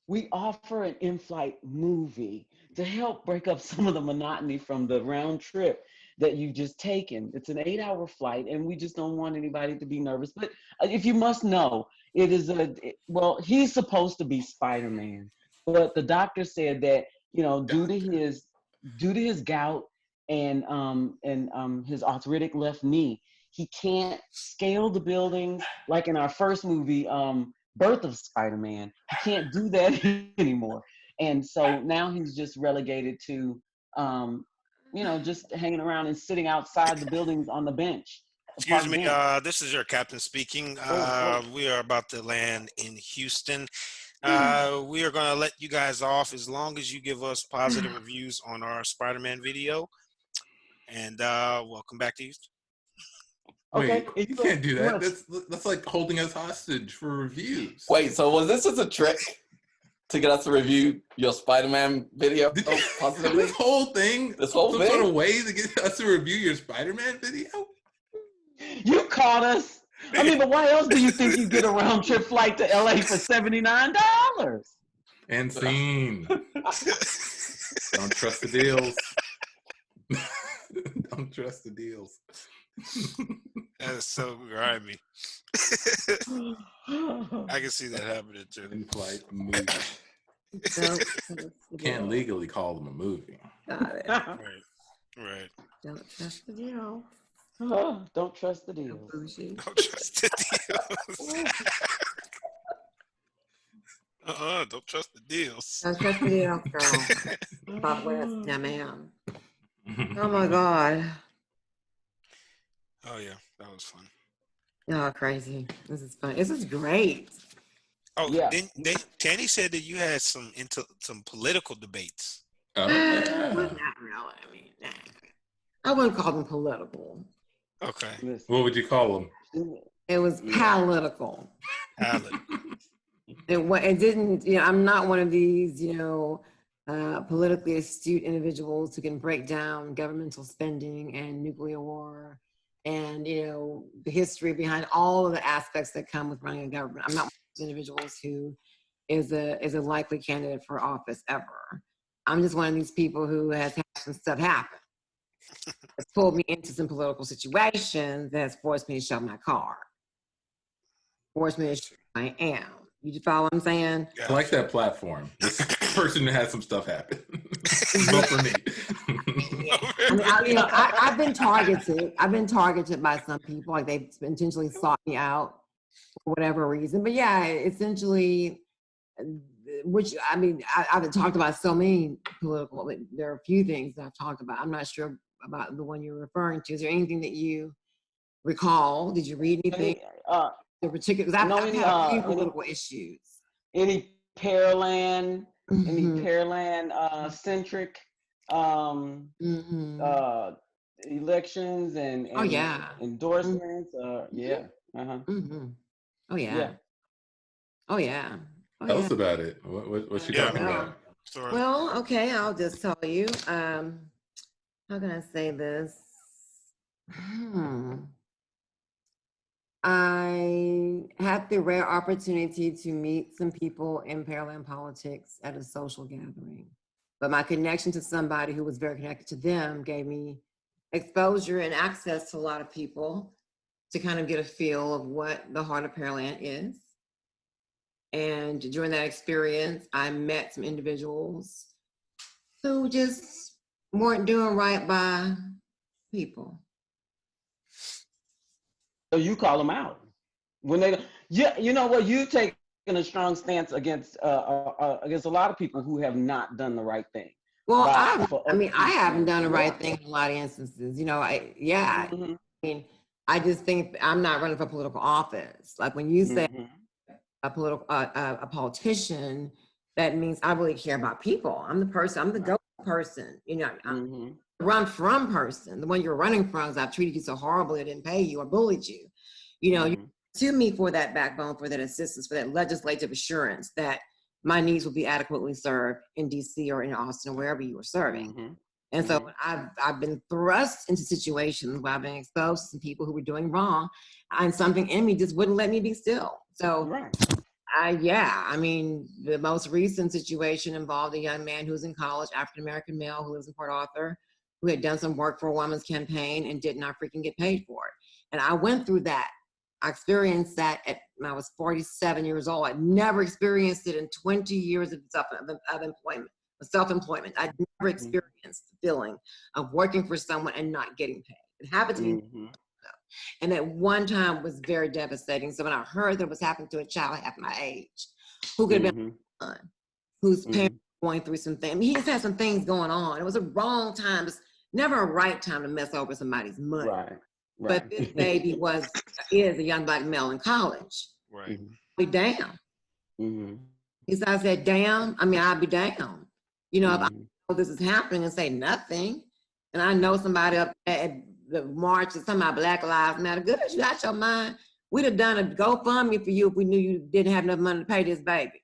We offer an in-flight movie to help break up some of the monotony from the round trip that you've just taken. It's an 8-hour flight, and we just don't want anybody to be nervous. But if you must know, he's supposed to be Spider-Man, but the doctor said that, you know, due to his gout and his arthritic left knee, he can't scale the buildings like in our first movie, birth of Spider-Man. He can't do that anymore. And so now he's just relegated to, just hanging around and sitting outside the buildings on the bench. Excuse me, this is your captain speaking. We are about to land in Houston. We are going to let you guys off as long as you give us positive reviews on our Spider-Man video. And welcome back to Houston. Wait, you can't do that. That's like holding us hostage for reviews. Wait, so was this just a trick to get us to review your Spider-Man video positively? This whole thing? Some sort of way to get us to review your Spider-Man video? You caught us. I mean, but why else do you think you get a round trip flight to LA for $79? And scene. Don't trust the deals. Don't trust the deals. That is so grimy. I can see that happening too. In-flight movie. Can't legally call them a movie. Got it. Right. Don't trust the deal. Don't trust the deal. Don't trust the deals. Don't trust the deals. Don't trust the deal, girl. Bob West, yeah, ma'am. Oh my God. Oh yeah, that was fun. Oh, crazy. This is fun. This is great. Oh yeah. Tanny said that you had some political debates. Well, not really. I mean, I wouldn't call them political. Okay. What would you call them? It was political. It didn't, I'm not one of these, politically astute individuals who can break down governmental spending and nuclear war and, the history behind all of the aspects that come with running a government. I'm not one of those individuals who is a likely candidate for office ever. I'm just one of these people who has had some stuff happen. It's pulled me into some political situations that's forced me to show my card. Forced me to show who I am. You follow what I'm saying? I like that platform. This person had some stuff happen. Vote for me. I've been targeted. I've been targeted by some people. Like they've intentionally sought me out for whatever reason. But yeah, essentially, I've talked about so many political. There are a few things that I've talked about. I'm not sure about the one you're referring to. Is there anything that you recall? Did you read anything? In particular, because I've had a few political issues. Any Pearland, centric elections and endorsements. Oh yeah. Tell us about it. What's she talking about? Well, okay, I'll just tell you. How can I say this? I had the rare opportunity to meet some people in Pearland politics at a social gathering, but my connection to somebody who was very connected to them gave me exposure and access to a lot of people to kind of get a feel of what the heart of Pearland is. And during that experience, I met some individuals who just weren't doing right by people. So you call them out when they, you know what? You taking a strong stance against a lot of people who have not done the right thing. Well, I haven't done the right thing in a lot of instances. I just think I'm not running for political office. Like when you say a politician, that means I really care about people. I'm the person. I'm the go person. I'm run from person. The one you're running from is I've treated you so horribly, I didn't pay you or bullied you. You to me for that backbone, for that assistance, for that legislative assurance that my needs will be adequately served in DC or in Austin or wherever you were serving. And so I've been thrust into situations where I've been exposed to some people who were doing wrong, and something in me just wouldn't let me be still. So the most recent situation involved a young man who was in college, African-American male who lives in Port Arthur, who had done some work for a women's campaign and did not freaking get paid for it. And I went through that. I experienced that when I was 47 years old. I'd never experienced it in 20 years of self-employment. I'd never experienced the feeling of working for someone and not getting paid. It happened to me. And at one time it was very devastating. So when I heard that was happening to a child half my age, who could have been my son, whose parents were going through some things. I mean, he just had some things going on. It was a wrong time. It's never a right time to mess over somebody's money. Right. But this baby is a young black male in college. Right. Be down. He said, I said, damn. I mean, I'd be down. You know, if I know this is happening and say nothing, and I know somebody up at the march is talking about Black Lives Matter, good, you got your mind. We'd have done a GoFundMe for you if we knew you didn't have enough money to pay this baby.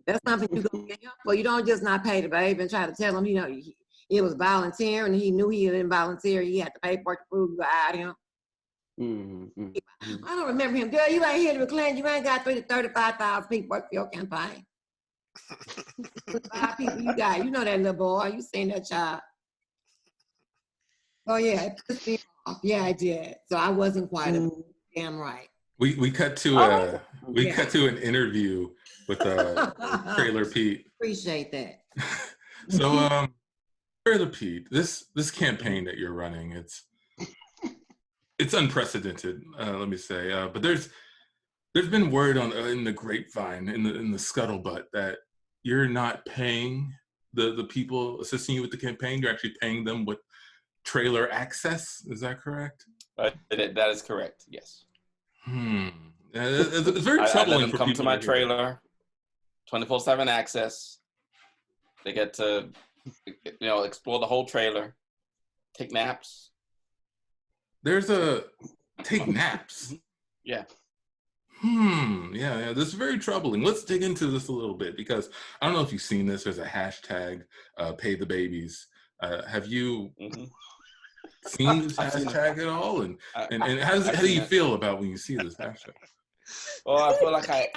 That's something you go get help for. You don't just not pay the baby and try to tell him, you know, it was volunteering and he knew he didn't volunteer. He had to pay for it to prove you out him. I don't remember him. Girl, you ain't here to reclaim. You ain't got 35,000 people work for your campaign. 5 people you got. You know that little boy. You seen that child. Oh yeah, it pissed me off. Yeah, I did. So I wasn't quite damn right. We cut to cut to an interview with Trailer Pete. Appreciate that. So Trailer Pete, this campaign that you're running, it's unprecedented, let me say. But there's been word in the grapevine, in the scuttlebutt, that you're not paying the people assisting you with the campaign. You're actually paying them with trailer access. Is that correct? That is correct. Yes. It's very troubling. I let them for come people to my trailer, 24/7 access. They get to, explore the whole trailer, take naps. Take naps. Yeah. Yeah. This is very troubling. Let's dig into this a little bit, because I don't know if you've seen this. There's a hashtag, pay the babies. Have you seen this hashtag at all? And how do you feel about when you see this hashtag? Well, I feel like I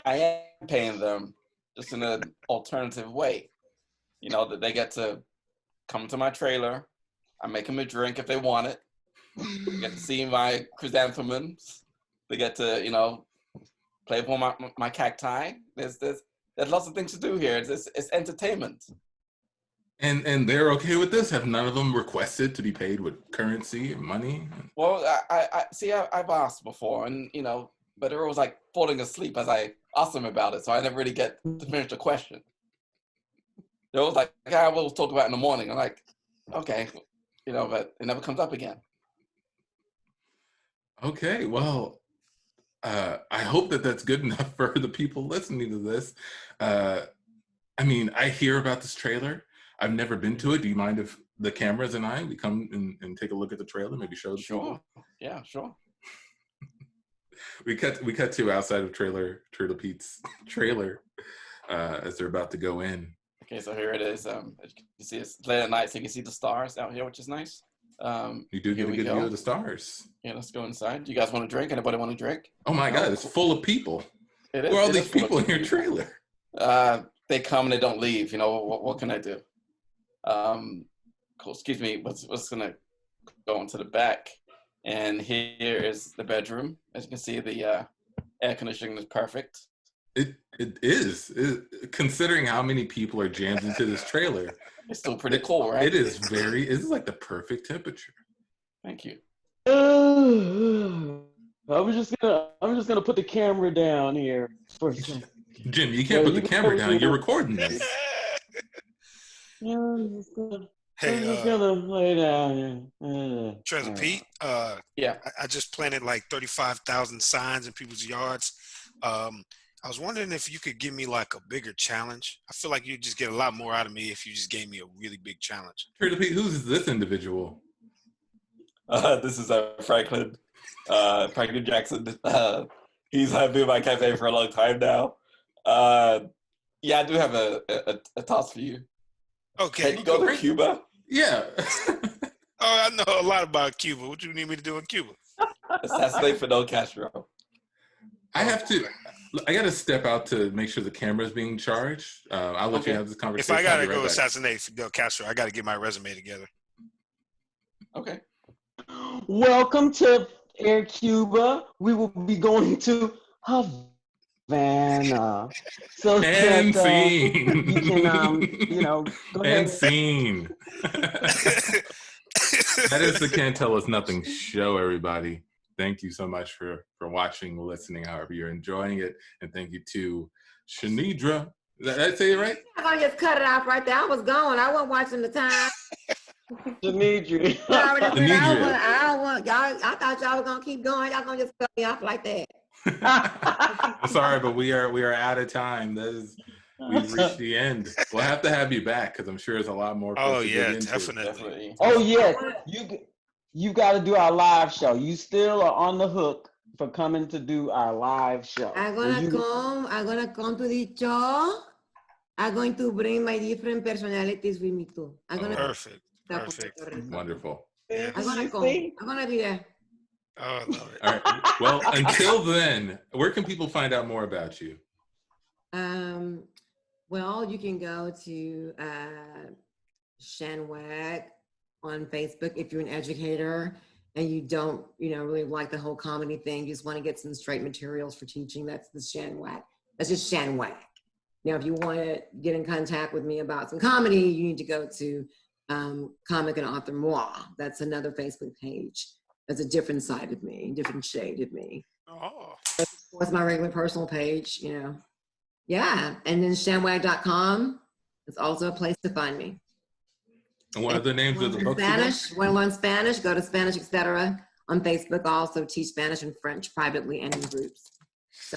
am paying them, just in an alternative way. That they get to come to my trailer. I make them a drink if they want it. They get to see my chrysanthemums. They get to, play upon my cacti. There's lots of ththings to do here. It's entertainment. And they're okay with this? Have none of them requested to be paid with currency and money? Well, I see. I've asked before, and but they were always like falling asleep as I asked them about it, so I never really get to finish the question. They was like, "Yeah, we'll talk about it in the morning." I'm like, "Okay," but it never comes up again. Okay, well, I hope that's good enough for the people listening to this. I mean, I hear about this trailer. I've never been to it. Do you mind if the cameras and we come and take a look at the trailer, maybe show the people? Yeah, sure. We cut to outside of Trailer Pete's trailer as they're about to go in. Okay, so here it is. As you can see, it's late at night, so you can see the stars out here, which is nice. You do get a good view of the stars. Yeah, let's go inside. Do you guys want to drink? Anybody want to drink? Oh my God, it's full of people. It is. Where are all these people in your trailer? They come and they don't leave. What can I do? Cool. Excuse me. What's gonna go into the back? And here is the bedroom. As you can see, the air conditioning is perfect. It is. Considering how many people are jammed into this trailer, it's still pretty cool, right? It is like the perfect temperature. Thank you. I'm just gonna put the camera down here for a second. Jim, you can't put the camera down. You're recording this. Yeah, I'm just gonna lay down here. Trailer Pete, yeah, I just planted like 35,000 signs in people's yards. I was wondering if you could give me like a bigger challenge. I feel like you'd just get a lot more out of me if you just gave me a really big challenge. Trailer Pete, who's this individual? This is Franklin Jackson. He's been in my cafe for a long time now. Yeah, I do have a task for you. Okay. Can you go to Cuba? Yeah. I know a lot about Cuba. What do you need me to do in Cuba? Assassinate Fidel Castro. I got to step out to make sure the camera's being charged. I'll let you have this conversation. If I got to go assassinate Fidel Castro, I got to get my resume together. Okay. Welcome to Air Cuba. We will be going to Havana. So and that, scene. You can, go ahead. And scene. That is the Can't Tell Us Nothing show, everybody. thank you so much for watching, listening, however you're enjoying it. And thank you to Shanedria. Did I say it right? I'm gonna just cut it off right there. I was gone. I wasn't watching the time. Shanedria. I thought y'all were gonna keep going. Y'all gonna just cut me off like that. Sorry, but we are out of time. We've reached the end. We'll have to have you back because I'm sure there's a lot more. Oh yeah, definitely. Oh yes, you got to do our live show. You still are on the hook for coming to do our live show. I'm gonna come to the show. I'm going to bring my different personalities with me too. Perfect. Wonderful. I'm gonna come. I'm gonna be there. Oh, I love it. All right. Well, until then, where can people find out more about you? Well, you can go to Shanwag on Facebook if you're an educator and you don't, really like the whole comedy thing. You just want to get some straight materials for teaching. That's the Shanwag. That's just Shanwag. Now, if you want to get in contact with me about some comedy, you need to go to Comic and Author Moi. That's another Facebook page. That's a different side of me, different shade of me. Oh. What's my regular personal page, Yeah, and then shanwag.com is also a place to find me. And what are the names of the books? Spanish, want to learn Spanish, go to Spanish, etc. On Facebook, I also teach Spanish and French privately and in groups. So,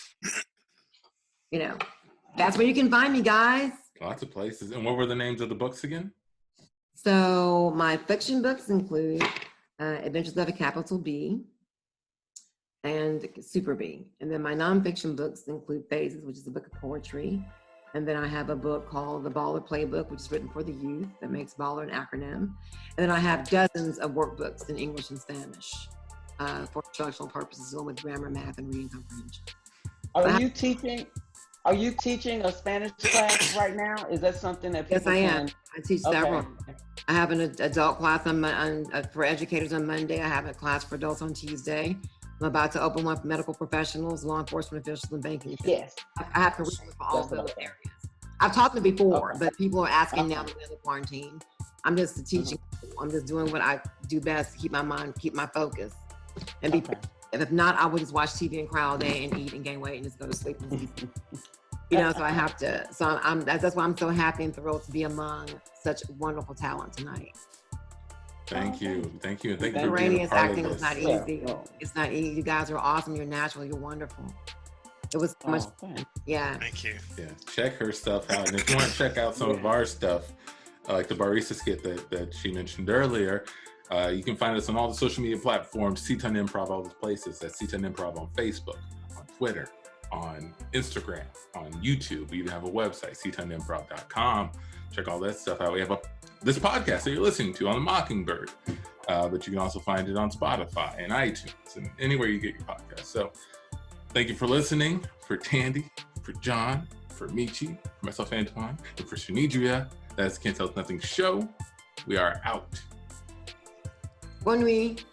that's where you can find me, guys. Lots of places. And what were the names of the books again? So my fiction books include Adventures of a Capital B and Super B. And then my nonfiction books include Phases, which is a book of poetry. And then I have a book called The Baller Playbook, which is written for the youth, that makes Baller an acronym. And then I have dozens of workbooks in English and Spanish for instructional purposes, along with grammar, math, and reading comprehension. Are you teaching a Spanish class right now? Is that something that people Yes, I am. I teach several. I have an adult class for educators on Monday. I have a class for adults on Tuesday. I'm about to open one for medical professionals, law enforcement officials, and banking officials. Yes. I have curriculum for all those areas. I've taught them before, but people are asking now that we're in the quarantine. I'm just teaching. I'm just doing what I do best to keep my mind, keep my focus, and be. If not, I would just watch TV and cry all day and eat and gain weight and just go to sleep. So I have to. So that's why I'm so happy and thrilled to be among such wonderful talent tonight. Thank you. Thank you. Thank you for Rainey, being a part acting of was this. not easy. It's not easy. You guys are awesome. You're natural. You're wonderful. It was so much. Yeah. Thank you. Yeah. Check her stuff out. And if you want to check out some of our stuff, like the barista skit that she mentioned earlier, you can find us on all the social media platforms, CTUNImprov, all those places. That's CTUNImprov on Facebook, on Twitter, on Instagram, on YouTube. We even have a website, CTUNImprov.com. Check all that stuff out. We have this podcast that you're listening to on the Mockingbird, but you can also find it on Spotify and iTunes and anywhere you get your podcast. So thank you for listening. For Tandy, for John, for Michi, for myself, Antoine, and for Shanedria, that's Can't Tell Us Nothing Show. We are out. Bonne nuit.